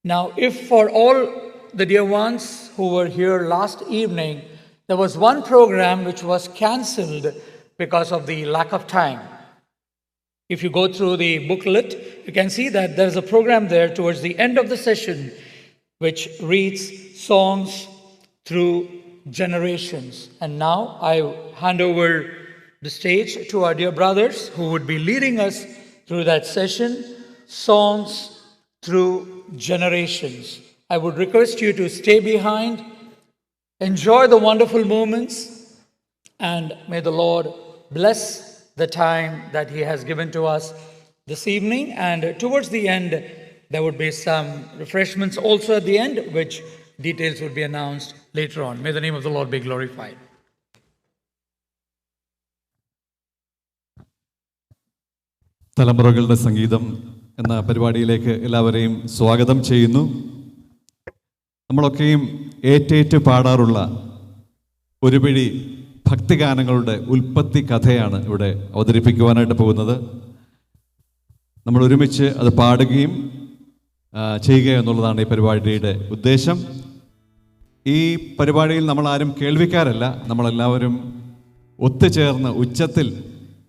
Now, if for all the dear ones who were here last evening, there was one program which was cancelled because of the lack of time. If you go through the booklet, you can see that there's a program there towards the end of the session which reads Songs Through Generations. And now I hand over the stage to our dear brothers who would be leading us through that session, Songs Through Generations. I would request you to stay behind, enjoy the wonderful moments, and may the Lord bless the time that He has given to us this evening. And towards the end, there would be some refreshments also at the end, which details would be announced later on. May the name of the Lord be glorified. തലമുറകളുടെ സംഗീതം എന്ന പരിപാടിയിലേക്ക് എല്ലാവരെയും സ്വാഗതം ചെയ്യുന്നു. നമ്മളൊക്കെയും ഏറ്റേറ്റ് പാടാറുള്ള ഒരു പിടി ഭക്തിഗാനങ്ങളുടെ ഉൽപ്പത്തി കഥയാണ് ഇവിടെ അവതരിപ്പിക്കുവാനായിട്ട് പോകുന്നത്. നമ്മൾ ഒരുമിച്ച് അത് പാടുകയും ചെയ്യുക എന്നുള്ളതാണ് ഈ പരിപാടിയുടെ ഉദ്ദേശം. ഈ പരിപാടിയിൽ നമ്മളാരും കേൾവിക്കാരല്ല, നമ്മളെല്ലാവരും ഒത്തുചേർന്ന് ഉച്ചത്തിൽ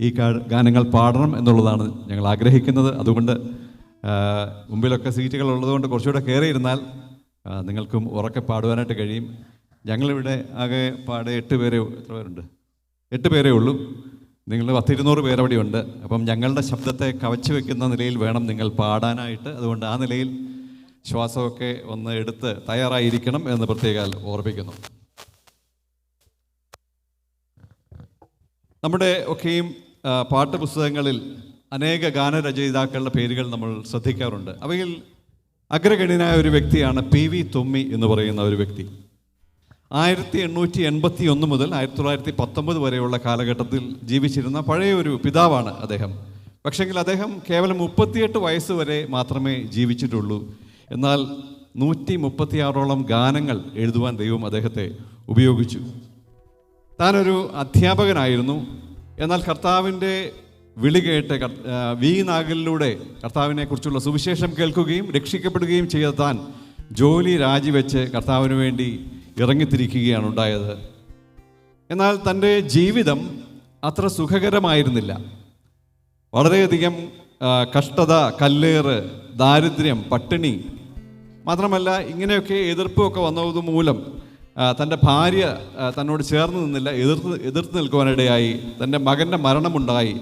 ഈ ഗാനങ്ങൾ പാടണം എന്നുള്ളതാണ് ഞങ്ങൾ ആഗ്രഹിക്കുന്നത്. അതുകൊണ്ട് മുമ്പിലൊക്കെ സീറ്റുകൾ ഉള്ളതുകൊണ്ട് കുറച്ചുകൂടെ കയറിയിരുന്നാൽ നിങ്ങൾക്കും ഉറക്കെ പാടുവാനായിട്ട് കഴിയും. ഞങ്ങളിവിടെ ആകെ പാടെ 8 പേരെ, എത്ര പേരുണ്ട്? 8 പേരേ ഉള്ളൂ. നിങ്ങൾ 100-200 പേരവിടെ ഉണ്ട്. അപ്പം ഞങ്ങളുടെ ശബ്ദത്തെ കവച്ചു വെക്കുന്ന നിലയിൽ വേണം നിങ്ങൾ പാടാനായിട്ട്. അതുകൊണ്ട് ആ നിലയിൽ ശ്വാസമൊക്കെ ഒന്ന് എടുത്ത് തയ്യാറായിരിക്കണം എന്ന് പ്രത്യേകം ഓർമ്മിപ്പിക്കുന്നു. നമ്മുടെ ഒക്കെയും പാഠപുസ്തകങ്ങളിൽ അനേക ഗാനരചയിതാക്കളുടെ പേരുകൾ നമ്മൾ ശ്രദ്ധിക്കാറുണ്ട്. അവയിൽ അഗ്രഗണ്യനായ ഒരു വ്യക്തിയാണ് PV തുമ്മി എന്ന് പറയുന്ന ഒരു വ്യക്തി. 1881 മുതൽ 1919 വരെയുള്ള കാലഘട്ടത്തിൽ ജീവിച്ചിരുന്ന പഴയ ഒരു പിതാവാണ് അദ്ദേഹം. പക്ഷെങ്കിൽ അദ്ദേഹം കേവലം 38 വയസ്സ് വരെ മാത്രമേ ജീവിച്ചിട്ടുള്ളൂ. എന്നാൽ 136ഓളം ഗാനങ്ങൾ എഴുതുവാൻ ദൈവം അദ്ദേഹത്തെ ഉപയോഗിച്ചു. താനൊരു അധ്യാപകനായിരുന്നു. എന്നാൽ കർത്താവിൻ്റെ വിളി കേട്ട് വീനാഗലിലൂടെ കർത്താവിനെ കുറിച്ചുള്ള സുവിശേഷം കേൾക്കുകയും രക്ഷിക്കപ്പെടുകയും ചെയ്ത താൻ ജോലി രാജിവെച്ച് കർത്താവിന് വേണ്ടി ഇറങ്ങിത്തിരിക്കുകയാണ് ഉണ്ടായത്. എന്നാൽ തൻ്റെ ജീവിതം അത്ര സുഖകരമായിരുന്നില്ല. വളരെയധികം കഷ്ടത, കല്ലേറ്, ദാരിദ്ര്യം, പട്ടിണി, മാത്രമല്ല ഇങ്ങനെയൊക്കെ എതിർപ്പൊക്കെ വന്നത് മൂലം തൻ്റെ ഭാര്യ തന്നോട് ചേർന്ന് നിന്നില്ല, എതിർത്ത് നിൽക്കുവാനിടയായി. തൻ്റെ മകൻ്റെ മരണമുണ്ടായി.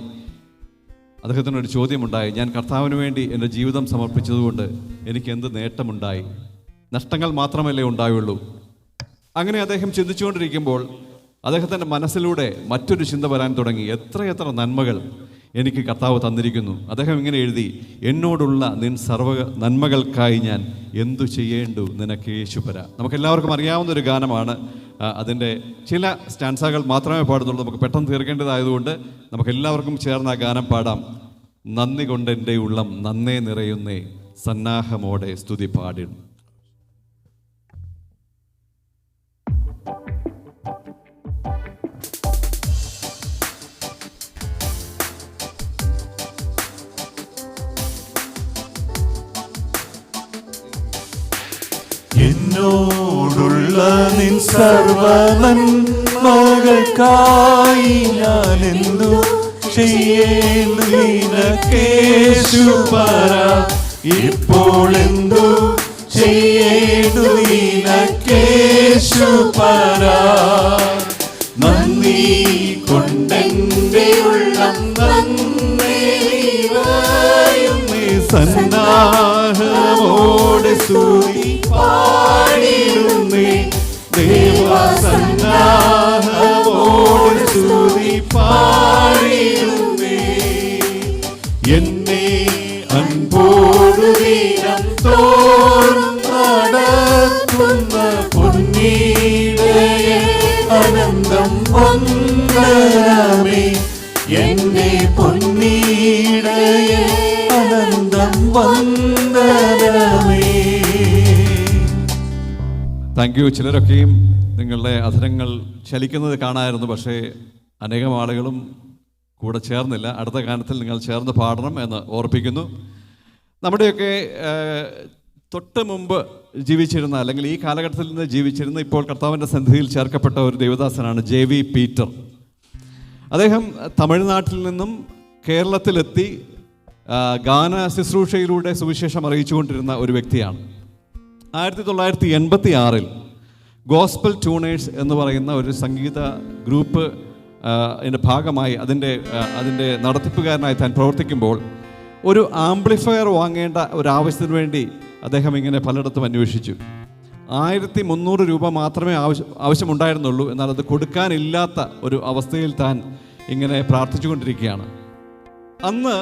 അദ്ദേഹത്തിനൊരു ചോദ്യമുണ്ടായി, ഞാൻ കർത്താവിന് വേണ്ടി എൻ്റെ ജീവിതം സമർപ്പിച്ചതുകൊണ്ട് എനിക്ക് എന്ത് നേട്ടമുണ്ടായി? നഷ്ടങ്ങൾ മാത്രമല്ലേ ഉണ്ടായുള്ളൂ. അങ്ങനെ അദ്ദേഹം ചിന്തിച്ചുകൊണ്ടിരിക്കുമ്പോൾ അദ്ദേഹത്തിൻ്റെ മനസ്സിലൂടെ മറ്റൊരു ചിന്ത വരാൻ തുടങ്ങി. എത്രയെത്ര നന്മകൾ എനിക്ക് കർത്താവ് തന്നിരിക്കുന്നു. അദ്ദേഹം ഇങ്ങനെ എഴുതി, എന്നോടുള്ള നിൻ സർവ്വ നന്മകൾക്കായി ഞാൻ എന്തു ചെയ്യേണ്ടു നിനക്ക് യേശുപര. നമുക്കെല്ലാവർക്കും അറിയാവുന്ന ഒരു ഗാനമാണ്. അതിൻ്റെ ചില സ്റ്റാൻസകൾ മാത്രമേ പാടുന്നുള്ളൂ. നമുക്ക് പെട്ടെന്ന് തീർക്കേണ്ടതായതുകൊണ്ട് നമുക്കെല്ലാവർക്കും ചേർന്ന് ആ ഗാനം പാടാം. നന്ദി കൊണ്ട് എൻ്റെ ഉള്ളം നന്നേ നിറയുന്നേ, സന്നാഹമോടെ സ്തുതി പാടിടും. എന്നോടുള്ള നിൻ സർവ്വനന്മകൾക്കായി ഞാൻ എന്തു ചെയ്യേണ്ടു നിനക്കേശുപര. ഇപ്പോൾ എന്തു ചെയ്യേണ്ടു നിനക്കേശുപര. നന്ദി കൊണ്ടെന്റെ ഉള്ളം നന്നേ നിറയുന്നേ, സന്നാഹമോടെ സ്തുതി പാടിടുന്നേ. ദേവസന്നാഹമോടെ സ്തുതി പാടിടുന്നേ. എന്നെ അൻപോടു ദിനം തോറും നടത്തുന്ന പൊന്നീടയെ അനന്തം വന്ദനമേ. എന്നെ പൊന്നീടയെ അനന്തം വന്ദനമേ. Thank you. ചിലരൊക്കെയും നിങ്ങളുടെ അധരങ്ങൾ ചലിക്കുന്നത് കാണാമായിരുന്നു. പക്ഷേ അനേകം ആളുകളും കൂടെ ചേർന്നില്ല. അടുത്ത ഗാനത്തിൽ നിങ്ങൾ ചേർന്ന് പാടണം എന്ന് ഓർപ്പിക്കുന്നു. നമ്മുടെയൊക്കെ തൊട്ട് മുമ്പ് ജീവിച്ചിരുന്ന, അല്ലെങ്കിൽ ഈ കാലഘട്ടത്തിൽ നിന്ന് ജീവിച്ചിരുന്ന, ഇപ്പോൾ കർത്താവിൻ്റെ സന്നിധിയിൽ ചേർക്കപ്പെട്ട ഒരു ദൈവദാസനാണ് JV പീറ്റർ. അദ്ദേഹം തമിഴ്നാട്ടിൽ നിന്നും കേരളത്തിലെത്തി ഗാന ശുശ്രൂഷയിലൂടെ സുവിശേഷം അറിയിച്ചുകൊണ്ടിരുന്ന ഒരു വ്യക്തിയാണ്. 1986 ഗോസ്പൽ ട്യൂണേഴ്സ് എന്ന് പറയുന്ന ഒരു സംഗീത ഗ്രൂപ്പ് അതിൻ്റെ ഭാഗമായി അതിൻ്റെ നടത്തിപ്പുകാരനായി താൻ പ്രവർത്തിക്കുമ്പോൾ ഒരു ആംപ്ലിഫയർ വാങ്ങേണ്ട ഒരു ആവശ്യത്തിന് വേണ്ടി അദ്ദേഹം ഇങ്ങനെ പലയിടത്തും അന്വേഷിച്ചു. 1300 രൂപ മാത്രമേ ആവശ്യമുണ്ടായിരുന്നുള്ളൂ. എന്നാൽ അത് കൊടുക്കാനില്ലാത്ത ഒരു അവസ്ഥയിൽ താൻ ഇങ്ങനെ പ്രാർത്ഥിച്ചുകൊണ്ടിരിക്കുകയാണ്. അന്ന്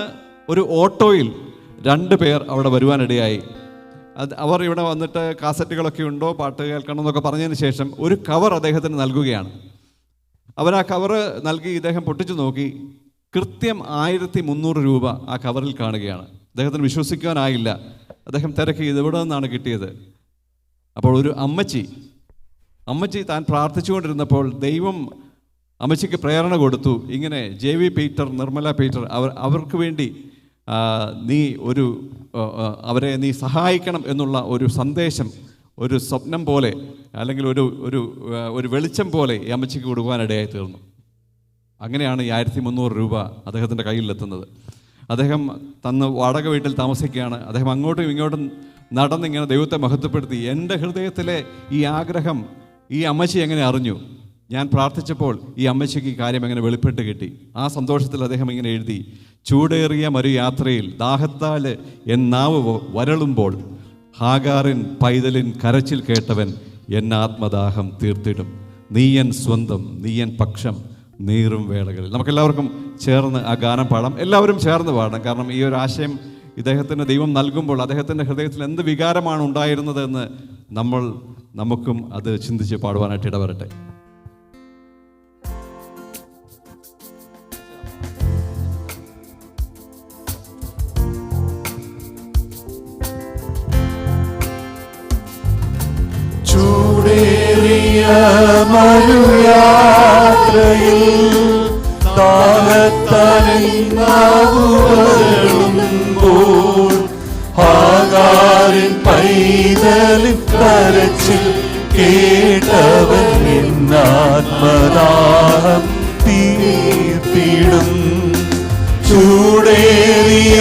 ഒരു ഓട്ടോയിൽ 2 പേർ അവിടെ വരുവാനിടയായി. അവർ ഇവിടെ വന്നിട്ട് കാസറ്റുകളൊക്കെ ഉണ്ടോ, പാട്ട് കേൾക്കണം എന്നൊക്കെ പറഞ്ഞതിന് ശേഷം ഒരു കവർ അദ്ദേഹത്തിന് നൽകുകയാണ്. അവർ ആ കവറ് നൽകി ഇദ്ദേഹം പൊട്ടിച്ചു നോക്കി. കൃത്യം 1300 രൂപ ആ കവറിൽ കാണുകയാണ്. അദ്ദേഹത്തിന് വിശ്വസിക്കാനായില്ല. അദ്ദേഹം തിരക്കി, ഇത് എവിടെ നിന്നാണ് കിട്ടിയത്? അപ്പോൾ ഒരു അമ്മച്ചി താൻ പ്രാർത്ഥിച്ചുകൊണ്ടിരുന്നപ്പോൾ ദൈവം അമ്മച്ചിക്ക് പ്രേരണ കൊടുത്തു. ഇങ്ങനെ JV പീറ്റർ, നിർമ്മല പീറ്റർ, അവർക്ക് വേണ്ടി അവരെ നീ സഹായിക്കണം എന്നുള്ള ഒരു സന്ദേശം, ഒരു സ്വപ്നം പോലെ, അല്ലെങ്കിൽ ഒരു വെളിച്ചം പോലെ ഈ അമ്മച്ചിക്ക് കൊടുക്കുവാനിടയായി തീർന്നു. അങ്ങനെയാണ് ഈ 1300 രൂപ അദ്ദേഹത്തിൻ്റെ കയ്യിലെത്തുന്നത്. അദ്ദേഹം തന്ന് വാടക വീട്ടിൽ താമസിക്കുകയാണ്. അദ്ദേഹം അങ്ങോട്ടും ഇങ്ങോട്ടും നടന്നിങ്ങനെ ദൈവത്തെ മഹത്വപ്പെടുത്തി. എൻ്റെ ഹൃദയത്തിലെ ഈ ആഗ്രഹം ഈ അമ്മച്ചി എങ്ങനെ അറിഞ്ഞു? ഞാൻ പ്രാർത്ഥിച്ചപ്പോൾ ഈ അമ്മച്ചിക്ക് ഈ കാര്യം എങ്ങനെ വെളിപ്പെട്ട് കിട്ടി? ആ സന്തോഷത്തിൽ അദ്ദേഹം ഇങ്ങനെ എഴുതി: ചൂടേറിയ മരുയാത്രയിൽ ദാഹത്താൽ എൻ നാവ് വരളുമ്പോൾ ഹാഗാറിൻ പൈതലിൻ കരച്ചിൽ കേട്ടവൻ എൻ ആത്മദാഹം തീർത്തിടും. നീയൻ സ്വന്തം, നീയൻ പക്ഷം നീറും വേളകളിൽ. നമുക്കെല്ലാവർക്കും ചേർന്ന് ആ ഗാനം പാടാം. എല്ലാവരും ചേർന്ന് പാടണം. കാരണം ഈ ഒരു ആശയം ഇദ്ദേഹത്തിന് ദൈവം നൽകുമ്പോൾ അദ്ദേഹത്തിൻ്റെ ഹൃദയത്തിൽ എന്ത് വികാരമാണ് ഉണ്ടായിരുന്നതെന്ന് നമുക്കും അത് ചിന്തിച്ച് പാടുവാനായിട്ട് ഇടവരട്ടെ. ചൂടേറിയ മരുയാത്രയിൽ ദാഹത്താലുമ്പോൾ ഹാഗാറിൻ പൈതലിൻ കരച്ചിൽ കേട്ടവൻ എന്നാത്മദാഹം തീർത്തിടും. ചൂടേറിയ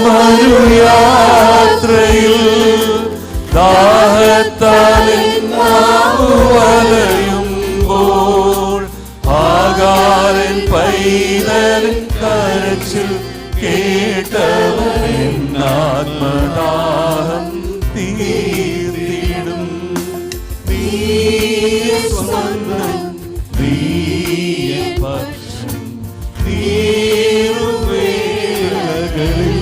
മരുയാത്രയിൽ ദാഹത്താലിൽ വലയുമ്പോൾ ഹാഗാറിൻ പൈതലിൻ കരച്ചിൽ കേട്ടവൻ ആത്മദാഹം തീർത്തിടും. നീയേ സ്വന്തം, നീയേ പക്ഷം നീറും വേളകളിൽ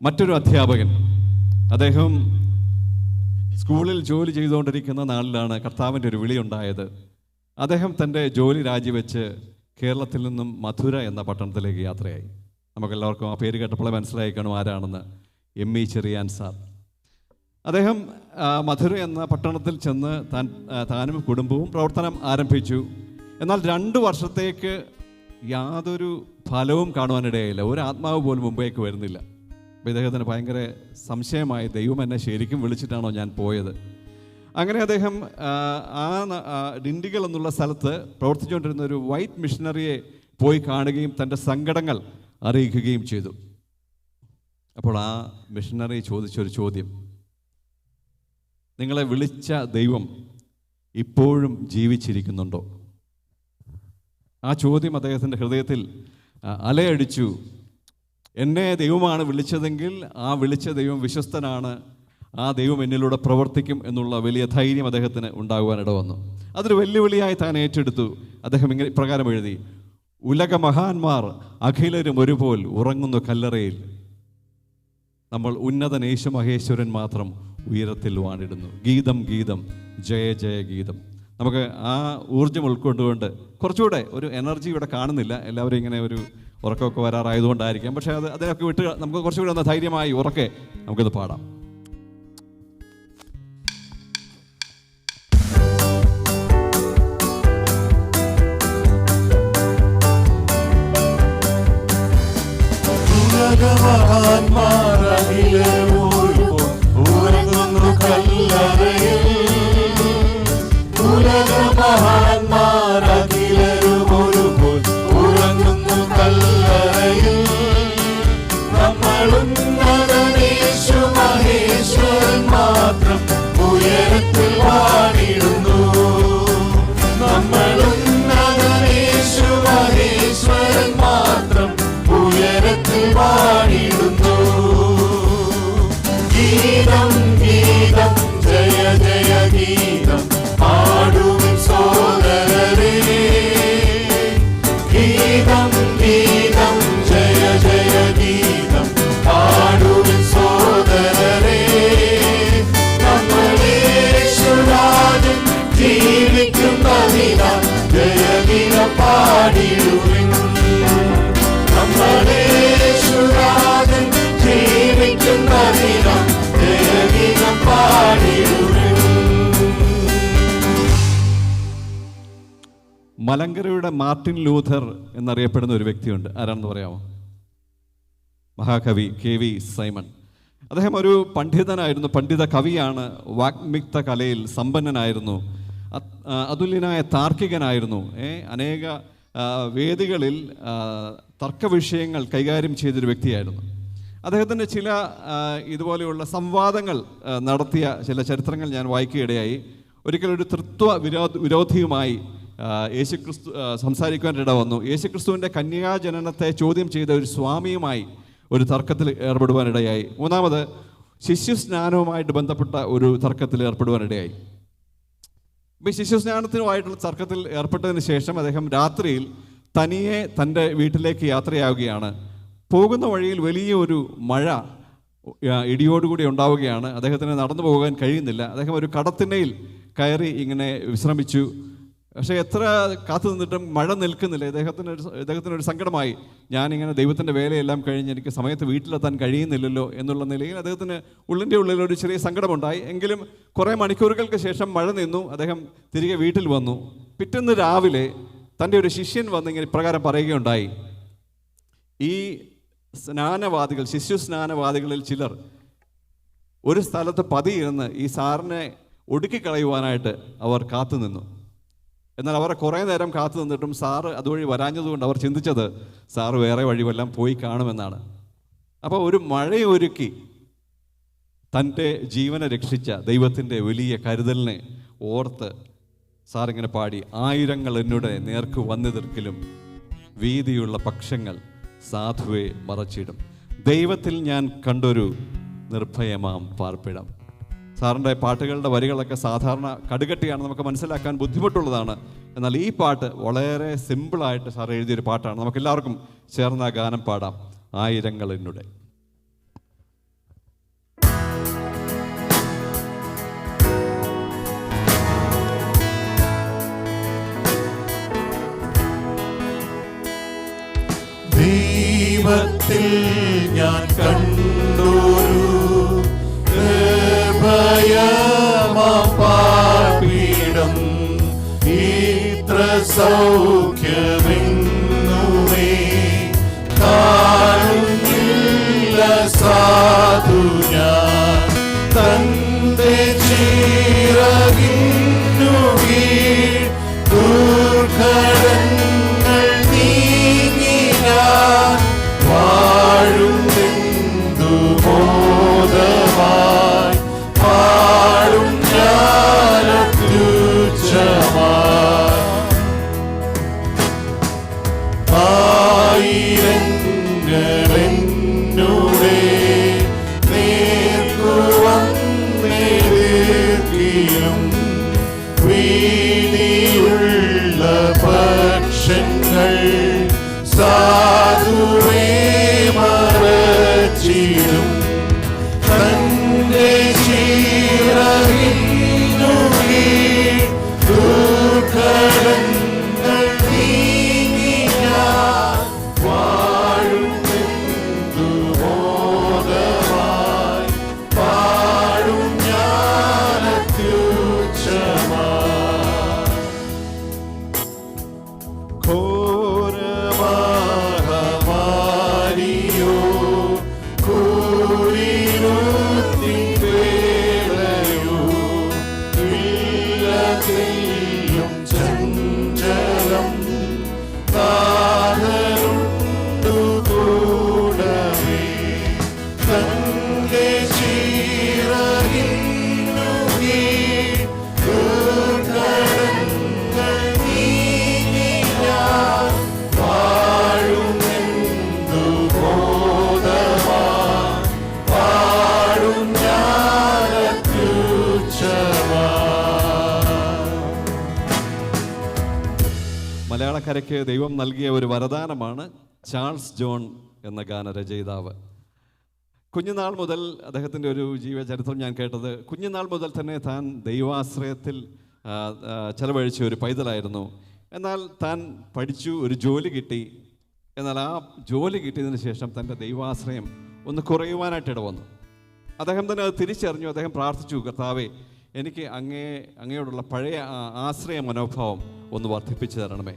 മറ്റൊരു അധ്യാപകൻ, അദ്ദേഹം സ്കൂളിൽ ജോലി ചെയ്തുകൊണ്ടിരിക്കുന്ന നാളിലാണ് കർത്താവിൻ്റെ ഒരു വിളിയുണ്ടായത്. അദ്ദേഹം തൻ്റെ ജോലി രാജിവെച്ച് കേരളത്തിൽ നിന്നും മധുര എന്ന പട്ടണത്തിലേക്ക് യാത്രയായി. നമുക്കെല്ലാവർക്കും ആ പേര് കേട്ടപ്പോൾ മനസ്സിലായി കാണും ആരാണെന്ന്. ME Cherian sir. അദ്ദേഹം മധുര എന്ന പട്ടണത്തിൽ ചെന്ന് താനും കുടുംബവും പ്രവർത്തനം ആരംഭിച്ചു. എന്നാൽ 2 വർഷത്തേക്ക് യാതൊരു ഫലവും കാണുവാനിടയായില്ല. ഒരു ആത്മാവ് പോലും മുമ്പേക്ക് വരുന്നില്ല. അപ്പോൾ ഇദ്ദേഹത്തിന് ഭയങ്കര സംശയമായി, ദൈവം എന്നെ ശരിക്കും വിളിച്ചിട്ടാണോ ഞാൻ പോയത്? അങ്ങനെ അദ്ദേഹം ഡിണ്ടിഗൽ എന്നുള്ള സ്ഥലത്ത് പ്രവർത്തിച്ചുകൊണ്ടിരുന്ന ഒരു വൈറ്റ് മിഷണറിയെ പോയി കാണുകയും തൻ്റെ സങ്കടങ്ങൾ അറിയിക്കുകയും ചെയ്തു. അപ്പോൾ ആ മിഷണറി ചോദിച്ചൊരു ചോദ്യം: നിങ്ങളെ വിളിച്ച ദൈവം ഇപ്പോഴും ജീവിച്ചിരിക്കുന്നുണ്ടോ? ആ ചോദ്യം അദ്ദേഹത്തിൻ്റെ ഹൃദയത്തിൽ അലയടിച്ചു. എന്നെ ദൈവമാണ് വിളിച്ചതെങ്കിൽ ആ വിളിച്ച ദൈവം വിശ്വസ്തനാണ്. ആ ദൈവം എന്നിലൂടെ പ്രവർത്തിക്കും എന്നുള്ള വലിയ ധൈര്യം അദ്ദേഹത്തിന് ഉണ്ടാകുവാനിട വന്നു. അതൊരു വെല്ലുവിളിയായി താൻ ഏറ്റെടുത്തു. അദ്ദേഹം ഇങ്ങനെ പ്രകാരം എഴുതി: ഉലക മഹാന്മാർ അഖിലരും ഒരുപോൽ ഉറങ്ങുന്നു കല്ലറയിൽ, നമ്മൾ ഉന്നതൻ യേശു മഹേശ്വരൻ മാത്രം ഉയരത്തിൽ വാണിടുന്നു. ഗീതം ഗീതം ജയ ജയ ഗീതം. നമുക്ക് ആ ഊർജ്ജം ഉൾക്കൊണ്ടുകൊണ്ട് കുറച്ചുകൂടെ ഒരു എനർജി ഇവിടെ കാണുന്നില്ല. എല്ലാവരും ഇങ്ങനെ ഒരു ഉറക്കമൊക്കെ വരാറായതുകൊണ്ടായിരിക്കാം. പക്ഷേ അതിനൊക്കെ വിട്ട് നമുക്ക് കുറച്ചുകൂടി ഒന്ന് ധൈര്യമായി ഉറക്കെ നമുക്കിത് പാടാം. മലങ്കരയുടെ മാർട്ടിൻ ലൂഥർ എന്നറിയപ്പെടുന്ന ഒരു വ്യക്തിയുണ്ട്. ആരാണെന്ന് പറയാമോ? മഹാകവി KV സൈമൺ. അദ്ദേഹം ഒരു പണ്ഡിതനായിരുന്നു, പണ്ഡിത കവിയാണ്, വാഗ്മിക്ത കലയിൽ സമ്പന്നനായിരുന്നു, അതുല്യനായ താർക്കികനായിരുന്നു. അനേക വേദികളിൽ തർക്കവിഷയങ്ങൾ കൈകാര്യം ചെയ്തൊരു വ്യക്തിയായിരുന്നു. അദ്ദേഹത്തിൻ്റെ ചില ഇതുപോലെയുള്ള സംവാദങ്ങൾ നടത്തിയ ചില ചരിത്രങ്ങൾ ഞാൻ വായിക്കുകയിടയായി. ഒരിക്കലൊരു തൃത്വ വിരോധിയുമായി യേശുക്രിസ്തു സംസാരിക്കുവാനിട വന്നു. യേശുക്രിസ്തുവിൻ്റെ കന്യാജനനത്തെ ചോദ്യം ചെയ്ത ഒരു സ്വാമിയുമായി ഒരു തർക്കത്തിൽ ഏർപ്പെടുവാനിടയായി. മൂന്നാമത് ശിശുസ്നാനവുമായിട്ട് ബന്ധപ്പെട്ട ഒരു തർക്കത്തിൽ ഏർപ്പെടുവാനിടയായി. ഈ ശിശുസ്നാനത്തിനുമായിട്ടുള്ള തർക്കത്തിൽ ഏർപ്പെട്ടതിന് ശേഷം അദ്ദേഹം രാത്രിയിൽ തനിയെ തൻ്റെ വീട്ടിലേക്ക് യാത്രയാവുകയാണ്. പോകുന്ന വഴിയിൽ വലിയൊരു മഴ ഇടിയോടുകൂടി ഉണ്ടാവുകയാണ്. അദ്ദേഹത്തിന് നടന്നു പോകാൻ കഴിയുന്നില്ല. അദ്ദേഹം ഒരു കടത്തിണ്ണയിൽ കയറി ഇങ്ങനെ വിശ്രമിച്ചു. പക്ഷേ എത്ര കാത്തു നിന്നിട്ടും മഴ നിൽക്കുന്നില്ല. ഇദ്ദേഹത്തിനൊരു സങ്കടമായി. ഞാനിങ്ങനെ ദൈവത്തിൻ്റെ വേലയെല്ലാം കഴിഞ്ഞ് എനിക്ക് സമയത്ത് വീട്ടിലെത്താൻ കഴിയുന്നില്ലല്ലോ എന്നുള്ള നിലയിൽ അദ്ദേഹത്തിന് ഉള്ളിൻ്റെ ഉള്ളിലൊരു ചെറിയ സങ്കടമുണ്ടായി. എങ്കിലും കുറേ മണിക്കൂറുകൾക്ക് ശേഷം മഴ നിന്നു. അദ്ദേഹം തിരികെ വീട്ടിൽ വന്നു. പിറ്റേന്ന് രാവിലെ തൻ്റെ ഒരു ശിഷ്യൻ വന്ന് ഇങ്ങനെ ഇപ്രകാരം പറയുകയുണ്ടായി: ഈ സ്നാനവാദികൾ, ശിശു സ്നാനവാദികളിൽ ചിലർ ഒരു സ്ഥലത്ത് പതിയിരുന്ന് ഈ സാറിനെ ഒടുക്കിക്കളയുവാനായിട്ട് അവർ കാത്തു നിന്നു. എന്നാൽ അവർ കുറേ നേരം കാത്തു നിന്നിട്ടും സാറ് അതുവഴി വരാഞ്ഞതുകൊണ്ട് അവർ ചിന്തിച്ചത് സാറ് വേറെ വഴി വല്ലതും പോയി കാണുമെന്നാണ്. അപ്പോൾ ഒരു മഴയൊരുക്കി തൻ്റെ ജീവനെ രക്ഷിച്ച ദൈവത്തിൻ്റെ വലിയ കരുതലിനെ ഓർത്ത് സാറിങ്ങനെ പാടി: ആയിരങ്ങൾ എന്നോട് നേർക്ക് വന്നെതിർക്കലും വീതിയുള്ള പക്ഷങ്ങൾ സാധുവെ മറച്ചിടും, ദൈവത്തിൽ ഞാൻ കണ്ടൊരു നിർഭയമാം പാർപ്പിടം. സാറിൻ്റെ പാട്ടുകളുടെ വരികളൊക്കെ സാധാരണ കടുകട്ടിയാണ്, നമുക്ക് മനസ്സിലാക്കാൻ ബുദ്ധിമുട്ടുള്ളതാണ്. എന്നാൽ ഈ പാട്ട് വളരെ സിമ്പിളായിട്ട് സാർ എഴുതിയൊരു പാട്ടാണ്. നമുക്കെല്ലാവർക്കും ചേർന്ന് ആ ഗാനം പാടാം: ആയിരങ്ങൾ എന്നോട്. ദൈവത്തിൽ ഞാൻ കണ്ടൊരു പാർപ്പിടം, ഇത്ര സൗഖ്യമെന്നുമേ കാണുന്നില്ല സാധു ഞാൻ. തന്റെ ചിറകിന്നു കീഴ് ദുർഘടങ്ങൾ നീങ്ങിനാൻ വാഴുമെന്തു ബോധമായി പാടും ഞാനത്യുച്ഛമായി. ആയിരങ്ങളെന്നുടെ നേർക്കുവന്നെതിർക്കലും ഘോരമാഹമാരിയോ കൂരിരുത്തിൻ വേളയോ ഇല്ലതെയും ചഞ്ചലം താതരുണ്ടു കൂടവേ തന്റെ ചിറകിന്നു കീഴ് ദുർഘടങ്ങൾ നീങ്ങി ഞാൻ വാഴുമെന്തു ബോധവാൻ പാടും ഞാനത്യുച്ചവാൻ. മലയാളക്കരയ്ക്ക് ദൈവം നൽകിയ ഒരു വരദാനമാണ് ചാൾസ് ജോൺ എന്ന ഗാനരചയിതാവ്. കുഞ്ഞുനാൾ മുതൽ അദ്ദേഹത്തിൻ്റെ ഒരു ജീവചരിത്രം ഞാൻ കേട്ടത്, കുഞ്ഞുനാൾ മുതൽ തന്നെ താൻ ദൈവാശ്രയത്തിൽ ചെലവഴിച്ച ഒരു പൈതലായിരുന്നു. എന്നാൽ താൻ പഠിച്ചു, ഒരു ജോലി കിട്ടി. എന്നാൽ ആ ജോലി കിട്ടിയതിന് ശേഷം തൻ്റെ ദൈവാശ്രയം ഒന്ന് കുറയുവാനായിട്ട് ഇടവന്നു. അദ്ദേഹം തന്നെ അത് തിരിച്ചറിഞ്ഞു. അദ്ദേഹം പ്രാർത്ഥിച്ചു, കർത്താവേ, എനിക്ക് അങ്ങയോടുള്ള പഴയ ആശ്രയ മനോഭാവം ഒന്ന് വർദ്ധിപ്പിച്ചു തരണമേ.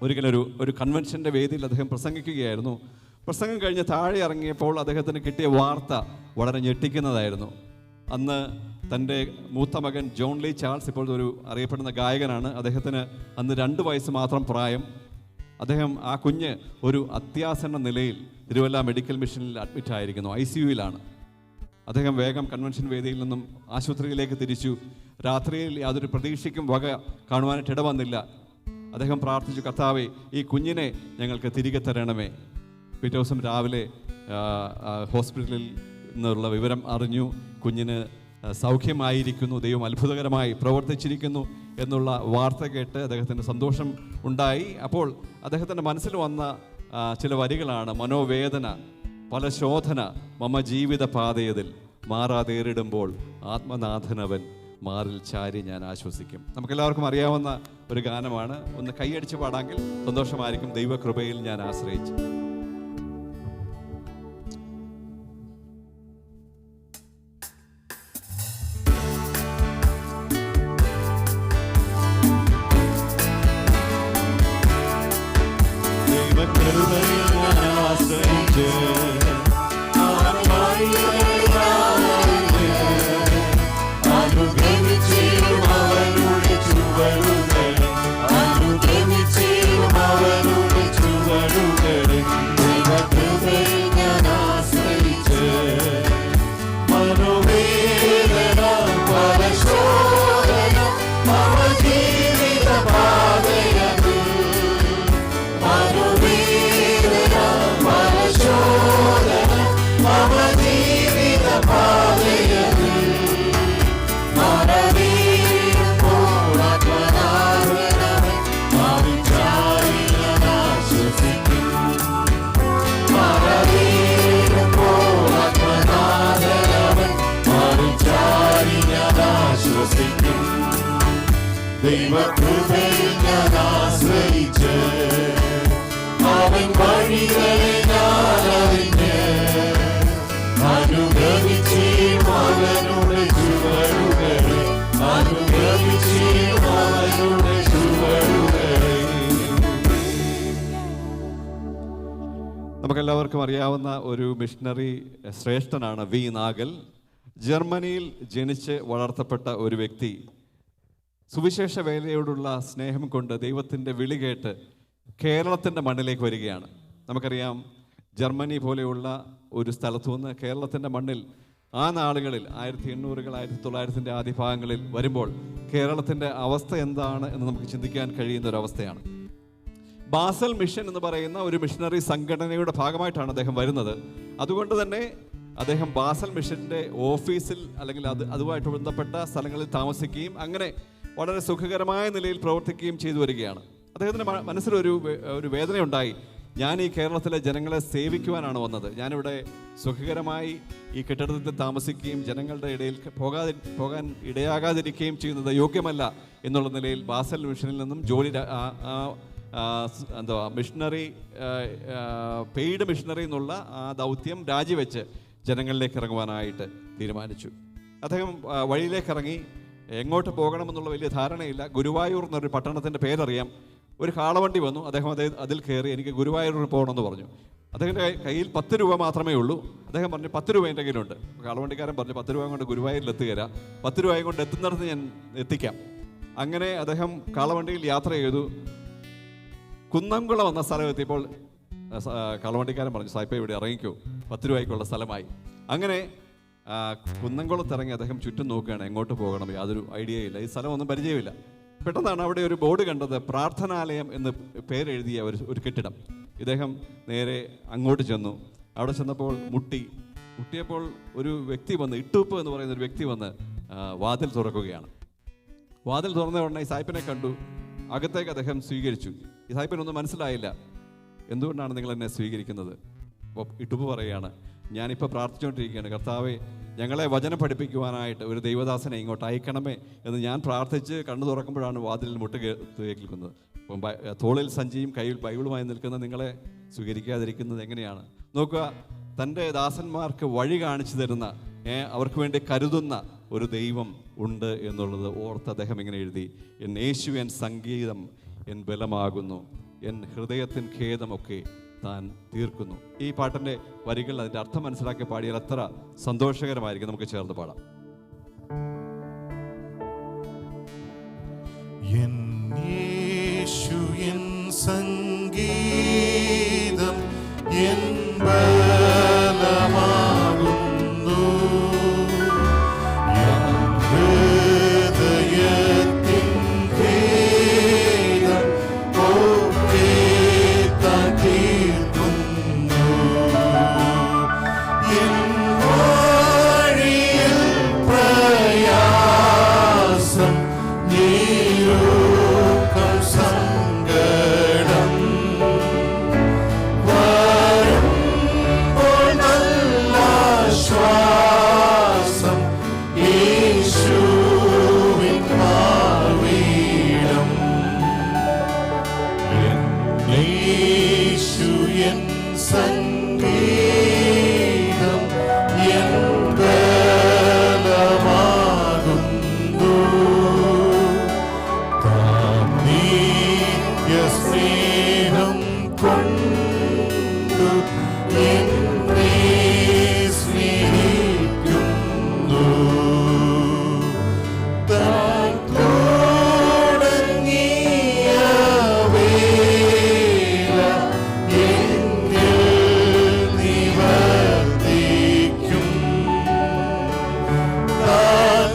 ഒരിക്കലൊരു കൺവെൻഷൻ്റെ വേദിയിൽ അദ്ദേഹം പ്രസംഗിക്കുകയായിരുന്നു. പ്രസംഗം കഴിഞ്ഞ് താഴെ ഇറങ്ങിയപ്പോൾ അദ്ദേഹത്തിന് കിട്ടിയ വാർത്ത വളരെ ഞെട്ടിക്കുന്നതായിരുന്നു. അന്ന് തൻ്റെ മൂത്ത മകൻ ജോൺ ലീ ചാൾസ് ഇപ്പോൾ ഒരു അറിയപ്പെടുന്ന ഗായകനാണ്. അദ്ദേഹത്തിന് അന്ന് 2 വയസ്സ് മാത്രം പ്രായം. ആ കുഞ്ഞ് ഒരു അത്യാസന്ന നിലയിൽ തിരുവല്ല മെഡിക്കൽ മിഷനിൽ അഡ്മിറ്റ് ആയിരിക്കുന്നു, ICUയിലാണ്. അദ്ദേഹം വേഗം കൺവെൻഷൻ വേദിയിൽ നിന്നും ആശുപത്രിയിലേക്ക് തിരിച്ചു. രാത്രിയിൽ യാതൊരു പ്രതീക്ഷയ്ക്കും വക കാണുവാനായിട്ട് ഇടവന്നില്ല. അദ്ദേഹം പ്രാർത്ഥിച്ചു, കർത്താവേ, ഈ കുഞ്ഞിനെ ഞങ്ങൾക്ക് തിരികെ തരണമേ. പിറ്റേ ദിവസം രാവിലെ ഹോസ്പിറ്റലിൽ നിന്നുള്ള വിവരം അറിഞ്ഞു. കുഞ്ഞിന് സൗഖ്യമായിരിക്കുന്നു, ദൈവം അത്ഭുതകരമായി പ്രവർത്തിച്ചിരിക്കുന്നു എന്നുള്ള വാർത്ത കേട്ട് അദ്ദേഹത്തിന് സന്തോഷം ഉണ്ടായി. അപ്പോൾ അദ്ദേഹത്തിൻ്റെ മനസ്സിൽ വന്ന ചില വരികളാണ്: മനോവേദന പല ശോധന മമ ജീവിത പാതയതിൽ മാറാതേറിടുമ്പോൾ ആത്മനാഥനവൻ മാറിൽ ചാരി ഞാൻ ആശ്വസിക്കും. നമുക്കെല്ലാവർക്കും അറിയാവുന്ന ഒരു ഗാനമാണ്. ഒന്ന് കൈയടിച്ച് പാടാമെങ്കിൽ സന്തോഷമായിരിക്കും. ദൈവകൃപയിൽ ഞാൻ ആശ്രയിച്ചു. ദൈവകൃപയിൽ ഞാൻ ആശ്രയിച്ച് അനുഗമിച്ചിടും അവനുടെ ചുവടുകളെ, അനുഗമിച്ചിടും അവനുടെ ചുവടുകളെ. ദൈവകൃപയിൽ ഞാൻ ആശ്രയിച്ച് മനോവേദന പരശോധന മമ ജീവിത പാതയതിൽ, മനോവേദന പരശോധന മമ ജീവിത പാതയതിൽ മറവീഴുമ്പോൾ ആത്മനാഥനവൻ മാറിൽ ചാരി ഞാൻ ആശ്വസിക്കും. മറവീഴുമ്പോൾ ആത്മനാഥനവൻ മാറിൽ ചാരി ഞാൻ ആശ്വസിക്കും. ദൈവകൃപയിൽ ഞാൻ ആശ്രയിച്ച് അവൻ വഴികളെ ഞാൻ അറിഞ്ഞ് അനുഗമിച്ചിടും അവനുടെ ചുവടുകളെ, അനുഗമിച്ചിടും അവനുടെ ചുവടുകളെ. നമുക്കെല്ലാവർക്കും അറിയാവുന്ന ഒരു മിഷണറി ശ്രേഷ്ഠനാണ് വി നാഗൽ. ജർമ്മനിയിൽ ജനിച്ച് വളർത്തപ്പെട്ട ഒരു വ്യക്തി. സുവിശേഷ വേലയോടുള്ള സ്നേഹം കൊണ്ട് ദൈവത്തിൻ്റെ വിളി കേട്ട് കേരളത്തിൻ്റെ മണ്ണിലേക്ക് വരികയാണ്. നമുക്കറിയാം, ജർമ്മനി പോലെയുള്ള ഒരു സ്ഥലത്തു നിന്ന് കേരളത്തിൻ്റെ മണ്ണിൽ ആ നാളുകളിൽ 1800-കൾ 1900-ൻ്റെ ആദ്യ ഭാഗങ്ങളിൽ വരുമ്പോൾ കേരളത്തിൻ്റെ അവസ്ഥ എന്താണ് എന്ന് നമുക്ക് ചിന്തിക്കാൻ കഴിയുന്ന ഒരവസ്ഥയാണ്. ബാസൽ മിഷൻ എന്ന് പറയുന്ന ഒരു മിഷണറി സംഘടനയുടെ ഭാഗമായിട്ടാണ് അദ്ദേഹം വരുന്നത്. അതുകൊണ്ട് തന്നെ അദ്ദേഹം ബാസൽ മിഷൻ്റെ ഓഫീസിൽ അല്ലെങ്കിൽ അതുമായിട്ട് ബന്ധപ്പെട്ട സ്ഥലങ്ങളിൽ താമസിക്കുകയും അങ്ങനെ വളരെ സുഖകരമായ നിലയിൽ പ്രവർത്തിക്കുകയും ചെയ്തു വരികയാണ്. അദ്ദേഹത്തിൻ്റെ മനസ്സിലൊരു വേദനയുണ്ടായി. ഞാൻ ഈ കേരളത്തിലെ ജനങ്ങളെ സേവിക്കുവാനാണ് വന്നത്. ഞാനിവിടെ സുഖകരമായി ഈ കെട്ടിടത്തിൽ താമസിക്കുകയും ജനങ്ങളുടെ ഇടയിൽ പോകാൻ ഇടയാകാതിരിക്കുകയും ചെയ്യുന്നത് യോഗ്യമല്ല എന്നുള്ള നിലയിൽ ബാസൽ മിഷനിൽ നിന്നും മിഷണറി പെയ്ഡ് മിഷണറി എന്നുള്ള ആ ദൗത്യം രാജിവെച്ച് ജനങ്ങളിലേക്ക് ഇറങ്ങുവാനായിട്ട് തീരുമാനിച്ചു. അദ്ദേഹം വഴിയിലേക്ക് ഇറങ്ങി. എങ്ങോട്ട് പോകണമെന്നുള്ള വലിയ ധാരണയില്ല. ഗുരുവായൂർ എന്നൊരു പട്ടണത്തിൻ്റെ പേരറിയാം. ഒരു കാളവണ്ടി വന്നു. അദ്ദേഹം അതിൽ കയറി എനിക്ക് ഗുരുവായൂർ പോകണമെന്ന് പറഞ്ഞു. അദ്ദേഹത്തിൻ്റെ കയ്യിൽ 10 രൂപ മാത്രമേ ഉള്ളൂ. അദ്ദേഹം പറഞ്ഞു 10 രൂപ എൻ്റെ കയ്യിലുണ്ട്. കാളവണ്ടിക്കാരൻ പറഞ്ഞു 10 രൂപ കൊണ്ട് ഗുരുവായൂരിൽ എത്തുകയില്ല, 10 രൂപ കൊണ്ട് എത്തുന്നിടത്ത് ഞാൻ എത്തിക്കാം. അങ്ങനെ അദ്ദേഹം കാളവണ്ടിയിൽ യാത്ര ചെയ്തു. കുന്നംകുളം എന്ന സ്ഥലം എത്തിയപ്പോൾ കാളവണ്ടിക്കാരൻ പറഞ്ഞു സായിപ്പ ഇവിടെ ഇറങ്ങിക്കോ, 10 രൂപയ്ക്കുള്ള സ്ഥലമായി. അങ്ങനെ കുന്നംകുളത്ത് ഇറങ്ങി അദ്ദേഹം ചുറ്റും നോക്കുകയാണ്, എങ്ങോട്ട് പോകണം യാതൊരു ഐഡിയയില്ല, ഈ സ്ഥലമൊന്നും പരിചയമില്ല. പെട്ടെന്നാണ് അവിടെ ഒരു ബോർഡ് കണ്ടത്, പ്രാർത്ഥനാലയം എന്ന് പേരെഴുതിയ ഒരു കെട്ടിടം. ഇദ്ദേഹം നേരെ അങ്ങോട്ട് ചെന്നു. അവിടെ ചെന്നപ്പോൾ മുട്ടിയപ്പോൾ ഒരു വ്യക്തി വന്ന്, ഇട്ടൂപ്പ് എന്ന് പറയുന്ന ഒരു വ്യക്തി വന്ന് വാതിൽ തുറക്കുകയാണ്. വാതിൽ തുറന്ന ഉടനെ ഈ സായിപ്പിനെ കണ്ടു. അകത്തേക്ക് അദ്ദേഹം സ്വീകരിച്ചു. ഈ സായിപ്പിനൊന്നും മനസ്സിലായില്ല, എന്തുകൊണ്ടാണ് നിങ്ങൾ എന്നെ സ്വീകരിക്കുന്നത്? അപ്പോൾ ഇട്ടുപ്പ് പറയുകയാണ്, ഞാനിപ്പോൾ പ്രാർത്ഥിച്ചുകൊണ്ടിരിക്കുകയാണ്, കർത്താവെ ഞങ്ങളെ വചനം പഠിപ്പിക്കുവാനായിട്ട് ഒരു ദൈവദാസനെ ഇങ്ങോട്ട് അയക്കണമേ എന്ന് ഞാൻ പ്രാർത്ഥിച്ച് കണ്ണു തുറക്കുമ്പോഴാണ് വാതിലിൽ മുട്ട് കേൾക്കുന്നത്. അപ്പം തോളിൽ സഞ്ചിയും കയ്യിൽ ബൈബിളുമായി നിൽക്കുന്ന നിങ്ങളെ സ്വീകരിക്കാതിരിക്കുന്നത് എങ്ങനെയാണ്? നോക്കുക, തൻ്റെ ദാസന്മാർക്ക് വഴി കാണിച്ചു തരുന്ന, അവർക്ക് വേണ്ടി കരുതുന്ന ഒരു ദൈവം ഉണ്ട് എന്നുള്ളത് ഓർത്ത് അദ്ദേഹം ഇങ്ങനെ എഴുതി, എൻ യേശു എൻ സംഗീതം എൻ ബലമാകുന്നു, എൻ ഹൃദയത്തിൻ ഖേദമൊക്കെ താൻ തീർക്കുന്നു. ഈ പാട്ടിൻ്റെ വരികൾ അതിൻ്റെ അർത്ഥം മനസ്സിലാക്കി പാടിയാൽ അത്ര സന്തോഷകരമായിരിക്കും. നമുക്ക് ചേർന്ന് പാടാം. എൻ യേശു എൻ സംഗീതം എൻ ബലമാകുന്നു, എൻ ഹൃദയത്തിൻ ഖേദം ഒക്കെ താൻ തീർക്കുന്നു, എൻ വഴിയിൽ പ്രയാസം നീരൂക്കം സങ്കടം വരുമ്പോൾ നല്ല ശ്വാസം യേശുവിൻ മാർവീടം. യേശു എൻ സംഗീതം എൻ ബലമാകുന്നു, താൻ നിത്യസ്നേഹം കൊണ്ടു എന്നെ സ്നേഹിക്കുന്നു, താൻ തുടങ്ങിയ വേല എന്നിൽ നിവർത്തിക്കും, താൻ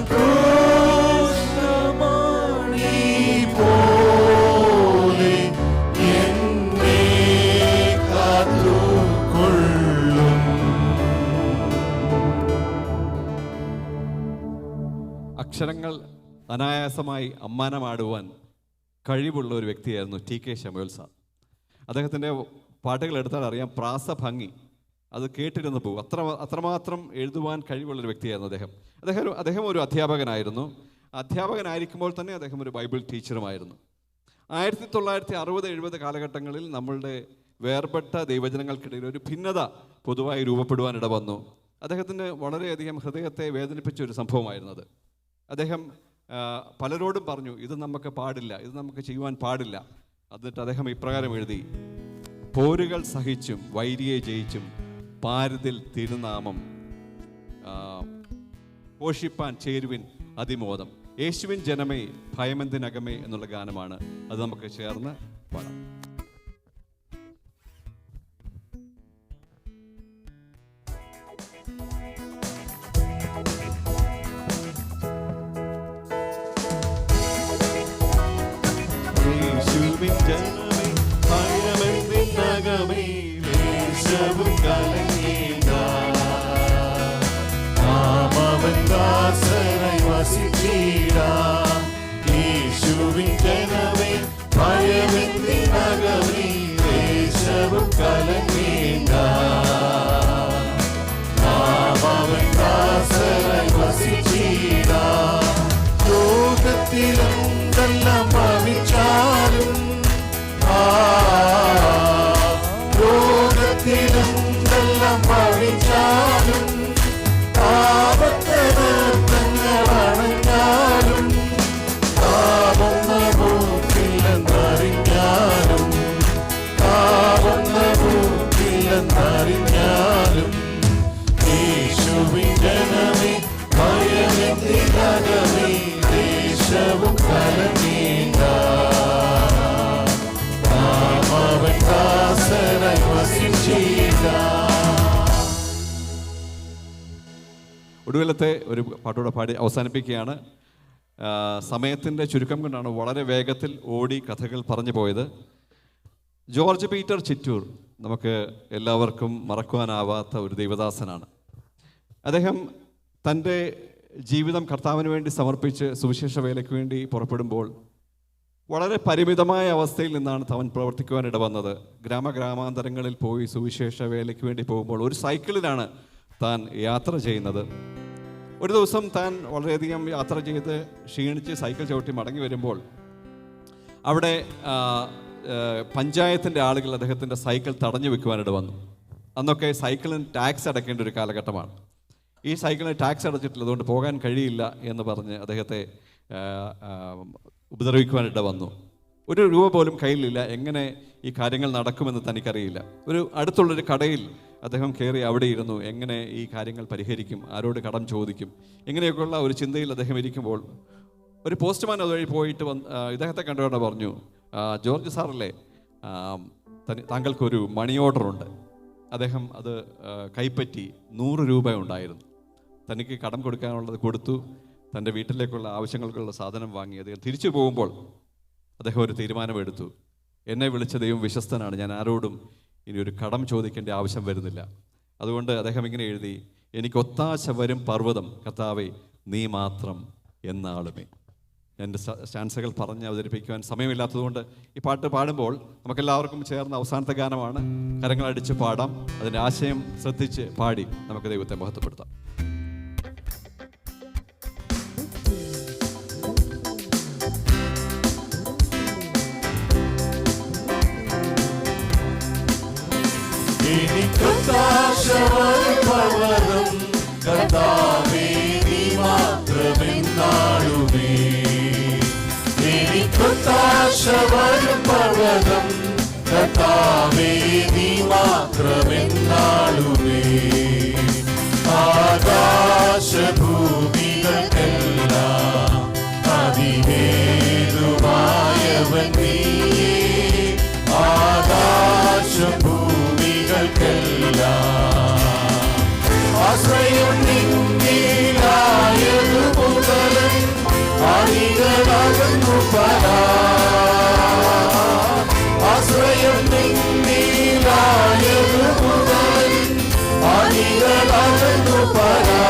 കൃഷ്ണമണി പോലെ എന്നെ കാത്തുകൊള്ളും. അക്ഷരങ്ങൾ അനായാസമായി അമ്മാനമാടുവാൻ കഴിവുള്ള ഒരു വ്യക്തിയായിരുന്നു ടി കെ ശമുവേൽ സാർ. അദ്ദേഹത്തിൻ്റെ പാട്ടുകൾ എടുത്താൽ അറിയാം, പ്രാസഭംഗി അത് കേട്ടിരുന്ന് പോകും. അത്രമാത്രം എഴുതുവാൻ കഴിവുള്ളൊരു വ്യക്തിയായിരുന്നു അദ്ദേഹം ഒരു അധ്യാപകനായിരുന്നു. അധ്യാപകനായിരിക്കുമ്പോൾ തന്നെ അദ്ദേഹം ഒരു ബൈബിൾ ടീച്ചറുമായിരുന്നു. 1960-70 കാലഘട്ടങ്ങളിൽ നമ്മളുടെ വേർപെട്ട ദൈവജനങ്ങൾക്കിടയിൽ ഒരു ഭിന്നത പൊതുവായി രൂപപ്പെടുവാനിട വന്നു. അദ്ദേഹത്തിന് വളരെയധികം ഹൃദയത്തെ വേദനിപ്പിച്ച ഒരു സംഭവമായിരുന്നത്. അദ്ദേഹം പലരോടും പറഞ്ഞു, ഇത് നമുക്ക് പാടില്ല, ഇത് നമുക്ക് ചെയ്യുവാൻ പാടില്ല. എന്നിട്ട് അദ്ദേഹം ഇപ്രകാരം എഴുതി, പോരുകൾ സഹിച്ചും വൈരിയെ ജയിച്ചും പാരിതിൽ തിരുനാമം പോഷിപ്പാൻ ചേരുവിൻ അതിമോദം, യേശുവിൻ ജനമേ ഭയമെന്തിനകമേ എന്നുള്ള ഗാനമാണ്. അത് നമുക്ക് ചേർന്ന് പാടാം. യേശുവിൻ ജനമേ ഭയമെന്തിനകമേ, ദേശവും കലങ്ങിയില്ല, നാം അവൻ ദാസനായി വസിച്ചിടാം. യേശുവിൻ ജനമേ ഭയമെന്തിനകമേ, ഒടുവിലത്തെ ഒരു പാട്ടോടെ പാടി അവസാനിപ്പിക്കുകയാണ്. സമയത്തിൻ്റെ ചുരുക്കം കൊണ്ടാണ് വളരെ വേഗത്തിൽ ഓടി കഥകൾ പറഞ്ഞു പോയത്. ജോർജ് പീറ്റർ ചിറ്റൂർ നമുക്ക് എല്ലാവർക്കും മറക്കുവാനാവാത്ത ഒരു ദൈവദാസനാണ്. അദ്ദേഹം തൻ്റെ ജീവിതം കർത്താവിന് വേണ്ടി സമർപ്പിച്ച് സുവിശേഷ വേലയ്ക്ക് വേണ്ടി പുറപ്പെടുമ്പോൾ വളരെ പരിമിതമായ അവസ്ഥയിൽ നിന്നാണ് അവൻ പ്രവർത്തിക്കുവാനിട വന്നത്. ഗ്രാമാന്തരങ്ങളിൽ പോയി സുവിശേഷ വേലയ്ക്ക് വേണ്ടി പോകുമ്പോൾ ഒരു സൈക്കിളിലാണ് താൻ യാത്ര ചെയ്യുന്നത്. ഒരു ദിവസം താൻ വളരെയധികം യാത്ര ചെയ്ത് ക്ഷീണിച്ച് സൈക്കിൾ ചവിട്ടി മടങ്ങി വരുമ്പോൾ അവിടെ പഞ്ചായത്തിൻ്റെ ആളുകൾ അദ്ദേഹത്തിൻ്റെ സൈക്കിൾ തടഞ്ഞു വെക്കുവാനിട വന്നു. അന്നൊക്കെ സൈക്കിളിന് ടാക്സ് അടയ്ക്കേണ്ട ഒരു കാലഘട്ടമാണ്. ഈ സൈക്കിളിന് ടാക്സ് അടച്ചിട്ടില്ല, അതുകൊണ്ട് പോകാൻ കഴിയില്ല എന്ന് പറഞ്ഞ് അദ്ദേഹത്തെ ഉപദ്രവിക്കുവാനിട വന്നു. ഒരു രൂപ പോലും കയ്യിലില്ല. എങ്ങനെ ഈ കാര്യങ്ങൾ നടക്കുമെന്ന് തനിക്കറിയില്ല. ഒരു അടുത്തുള്ളൊരു കടയിൽ അദ്ദേഹം കയറി അവിടെ ഇരുന്നു. എങ്ങനെ ഈ കാര്യങ്ങൾ പരിഹരിക്കും, ആരോട് കടം ചോദിക്കും, ഇങ്ങനെയൊക്കെയുള്ള ഒരു ചിന്തയിൽ അദ്ദേഹം ഇരിക്കുമ്പോൾ ഒരു പോസ്റ്റ്മാൻ അതുവഴി പോയിട്ട് ഇദ്ദേഹത്തെ കണ്ടുകൊണ്ട് പറഞ്ഞു, ജോർജ് സാറല്ലേ, താങ്കൾക്കൊരു മണി ഓർഡറുണ്ട്. അദ്ദേഹം അത് കൈപ്പറ്റി 100 രൂപ ഉണ്ടായിരുന്നു. തനിക്ക് കടം കൊടുക്കാനുള്ളത് കൊടുത്തു. തൻ്റെ വീട്ടിലേക്കുള്ള ആവശ്യങ്ങൾക്കുള്ള സാധനം വാങ്ങി അദ്ദേഹം തിരിച്ചു പോകുമ്പോൾ അദ്ദേഹം ഒരു തീരുമാനമെടുത്തു. എന്നെ വിളിച്ച ദൈവം വിശ്വസ്തനാണ്, ഞാൻ ആരോടും ഇനി ഒരു കടം ചോദിക്കേണ്ട ആവശ്യം വരുന്നില്ല. അതുകൊണ്ട് അദ്ദേഹം ഇങ്ങനെ എഴുതി, എനിക്ക് ഒത്താശ വരും പർവ്വതം, കർത്താവേ നീ മാത്രം എന്നാളുമേ. എൻ്റെ സ്റ്റാൻസുകൾ പറഞ്ഞ് അവതരിപ്പിക്കുവാൻ സമയമില്ലാത്തതുകൊണ്ട് ഈ പാട്ട് പാടുമ്പോൾ നമുക്കെല്ലാവർക്കും ചേർന്ന അവസാനത്തെ ഗാനമാണ്. കരങ്ങളടിച്ച് പാടാം. അതിൻ്റെ ആശയം ശ്രദ്ധിച്ച് പാടി നമുക്ക് ദൈവത്തെ മഹത്വപ്പെടുത്താം. പർവ്വതം കർത്താവേ നീ മാത്രമെന്നാളുമേ. പർവ്വതം കർത്താവേ നീ മാത്രമെന്നാളുമേ. ആകാശഭൂമികൾക്കെല്ലാം അതിഹേതുവായവൻ നീയേ. ആശ്രയം നിന്നിലായതു മുതലൻ അണികളകന്നു പരാ. ആശ്രയം നിന്നിലായതു മുതലൻ അണികളകന്നു പരാ.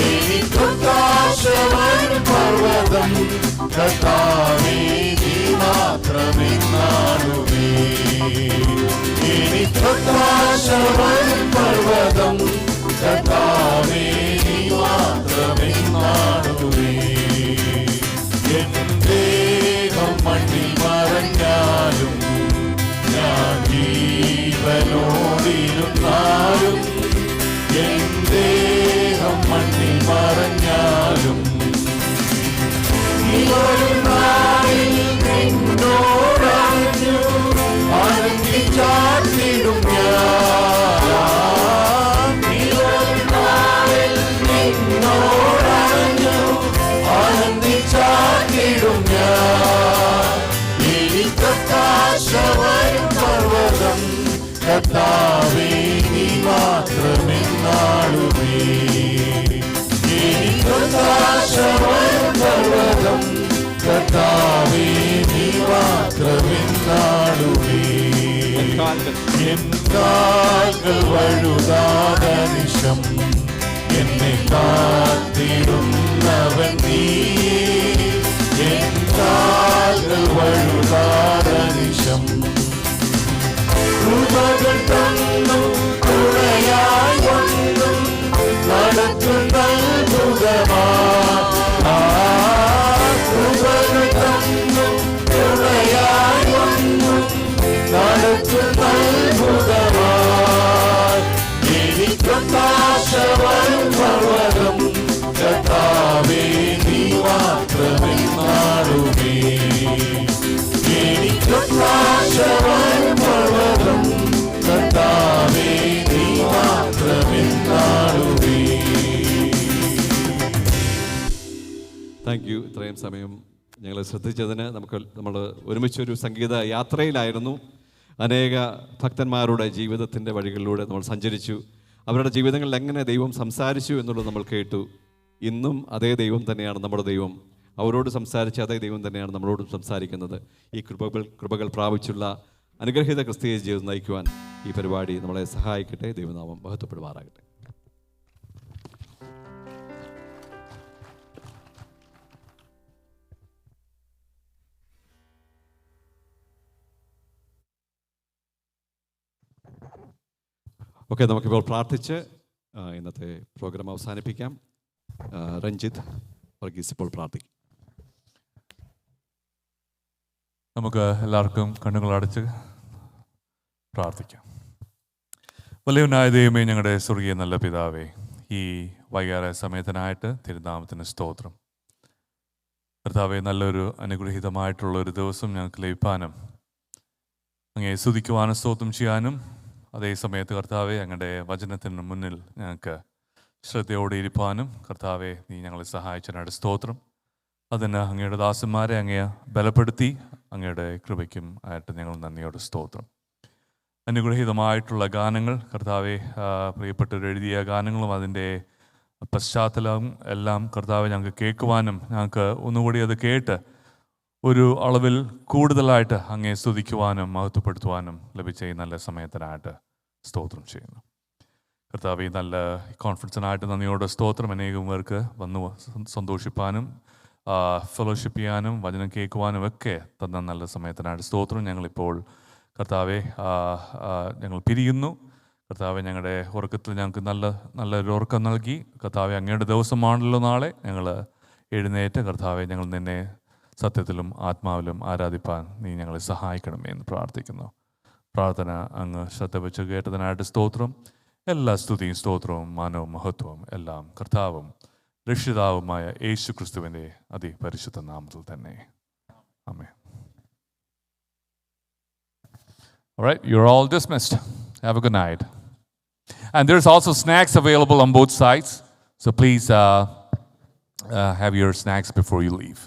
എനിക്കൊത്താശവൻ പർവ്വതം കർത്താവേ നീ മാത്രമെന്നാളുമേ. എനിക്കൊത്താശവൻ പർവ്വതം കർത്താവേ നീ മാത്രമെന്നാളുമേ. എൻ ദേഹം മണ്ണിൽ മറഞ്ഞാലും ഞാൻ ജീവനോടിരുന്നാലും, എൻ ദേഹം മണ്ണിൽ മറഞ്ഞാലും നിന്നോടറിഞ്ഞു ആനന്ദിച്ചാട്ടിടും ഞാൻ. നിന്നോടറിഞ്ഞു ആനന്ദിച്ചാട്ടിടും ഞാൻ. എനിക്കൊത്താശവൻ പർവ്വതം കർത്താവേ നീ മാത്രമെന്നാളുമേ. എനിക്കൊത്താശവൻ പർവ്വതം കർത്താവേ നീ മാത്രമെന്നാളുമേ. എൻ കാൽകൾ വഴുതാതനിശം എന്നെ കാത്തിടുന്നവൻ നീയേ. എൻ കാൽകൾ വഴുതാതനിശം കൃപകൾ തന്നു തുണയായി വന്നും നടത്തുന്ന അത്ഭുതമാ. കൃപകൾ തന്നു തുണയായി വന്നും നടത്തുന്ന അത്ഭുതമാ. എനിക്കൊത്താശവൻ പർവ്വതം കർത്താവേ നീ മാത്രമെന്നാളുമേ. എനിക്കൊത്താശവൻ പർവ്വതം കർത്താവേ നീ മാത്രമെന്നാളുമേ. Thank you. ഇത്രയും സമയം ഞങ്ങളെ ശ്രദ്ധിച്ചതിന്. നമ്മൾ ഒരുമിച്ചൊരു സംഗീത യാത്രയിലായിരുന്നു. അനേക ഭക്തന്മാരുടെ ജീവിതത്തിൻ്റെ വഴികളിലൂടെ നമ്മൾ സഞ്ചരിച്ചു. അവരുടെ ജീവിതങ്ങളിൽ എങ്ങനെ ദൈവം സംസാരിച്ചു എന്നുള്ളത് നമ്മൾ കേട്ടു. ഇന്നും അതേ ദൈവം തന്നെയാണ് നമ്മുടെ ദൈവം. അവരോട് സംസാരിച്ച അതേ ദൈവം തന്നെയാണ് നമ്മളോടും സംസാരിക്കുന്നത്. ഈ കൃപകൾ പ്രാപിച്ചുള്ള അനുഗ്രഹീത ക്രിസ്തീയ ജീവിതം നയിക്കുവാൻ ഈ പരിപാടി നമ്മളെ സഹായിക്കട്ടെ. ദൈവനാമം മഹത്വപ്പെടുമാറാകട്ടെ. ഓക്കെ, നമുക്കിപ്പോൾ പ്രാർത്ഥിച്ച് ഇന്നത്തെ പ്രോഗ്രാം അവസാനിപ്പിക്കാം. രഞ്ജിത്ത് വർഗീസ് ഇപ്പോൾ പ്രാർത്ഥിക്കും. നമുക്ക് എല്ലാവർക്കും കണ്ണുകളടച്ച് പ്രാർത്ഥിക്കാം. വലിയവനായ ദൈവമേ, ഞങ്ങളുടെ സ്വർഗീയ നല്ല പിതാവേ, ഈ വൈകാര സമയത്തിനായിട്ട് തിരുനാമത്തിന് സ്തോത്രം. കർത്താവേ, നല്ലൊരു അനുഗ്രഹീതമായിട്ടുള്ള ഒരു ദിവസം ഞങ്ങൾക്ക് ലഭിക്കാനും അങ്ങേ സ്തുതിക്കുവാനും സ്തോത്രം ചെയ്യാനും അതേ സമയത്ത് കർത്താവെ അങ്ങയുടെ വചനത്തിന് മുന്നിൽ ഞങ്ങൾക്ക് ശ്രദ്ധയോടെ ഇരിപ്പാനും കർത്താവെ നീ ഞങ്ങളെ സഹായിച്ചതിനായിട്ട് സ്തോത്രം. അതിന് അങ്ങയുടെ ദാസന്മാരെ അങ്ങയെ ബലപ്പെടുത്തി അങ്ങയുടെ കൃപയ്ക്കും ആയിട്ട് ഞങ്ങൾ നന്ദിയോടെ സ്തോത്രം. അനുഗ്രഹീതമായിട്ടുള്ള ഗാനങ്ങൾ കർത്താവെ, പ്രിയപ്പെട്ടവർ എഴുതിയ ഗാനങ്ങളും അതിൻ്റെ പശ്ചാത്തലവും എല്ലാം കർത്താവെ ഞങ്ങൾക്ക് കേൾക്കുവാനും ഞങ്ങൾക്ക് ഒന്നുകൂടി അത് കേട്ട് ഒരു അളവിൽ കൂടുതലായിട്ട് അങ്ങയെ സ്തുതിക്കുവാനും മഹത്വപ്പെടുത്തുവാനും ലഭിച്ച ഈ നല്ല സമയത്തിനായിട്ട് സ്തോത്രം ചെയ്യുന്നു. കർത്താവ് ഈ നല്ല കോൺഫറൻസിനായിട്ട് നന്ദിയോടെ സ്തോത്രം. അനേകം പേർക്ക് വന്ന് സന്തോഷിപ്പാനും ഫെലോഷിപ്പ് ചെയ്യാനും വചനം കേൾക്കുവാനും ഒക്കെ തന്ന നല്ല സമയത്തിനായിട്ട് സ്തോത്രം. ഞങ്ങളിപ്പോൾ കർത്താവെ ഞങ്ങൾ പിരിയുന്നു. കർത്താവെ, ഞങ്ങളുടെ ഉറക്കത്തിൽ ഞങ്ങൾക്ക് നല്ലൊരു ഉറക്കം നൽകി. കർത്താവെ, അങ്ങയുടെ ദിവസമാണല്ലോ നാളെ. ഞങ്ങൾ എഴുന്നേറ്റ് കർത്താവെ ഞങ്ങൾ നിന്നെ സത്യത്തിലും ആത്മാവിലും ആരാധിപ്പാൻ നീ ഞങ്ങളെ സഹായിക്കണമേ എന്ന് പ്രാർത്ഥിക്കുന്നു. പ്രാർത്ഥന അങ്ങ് ശ്രദ്ധ വെച്ച് കേട്ടതിനായിട്ട് സ്തോത്രം. എല്ലാ സ്തുതിയും സ്തോത്രവും മാനവും മഹത്വവും എല്ലാം കർത്താവും രക്ഷിതാവുമായ യേശു ക്രിസ്തുവിൻ്റെ അതിപരിശുദ്ധ നാമത്തിൽ തന്നെ. ആമേൻ. All right, you're all dismissed. Have a good night. And there's also snacks available on both sides. So please have your snacks before you leave.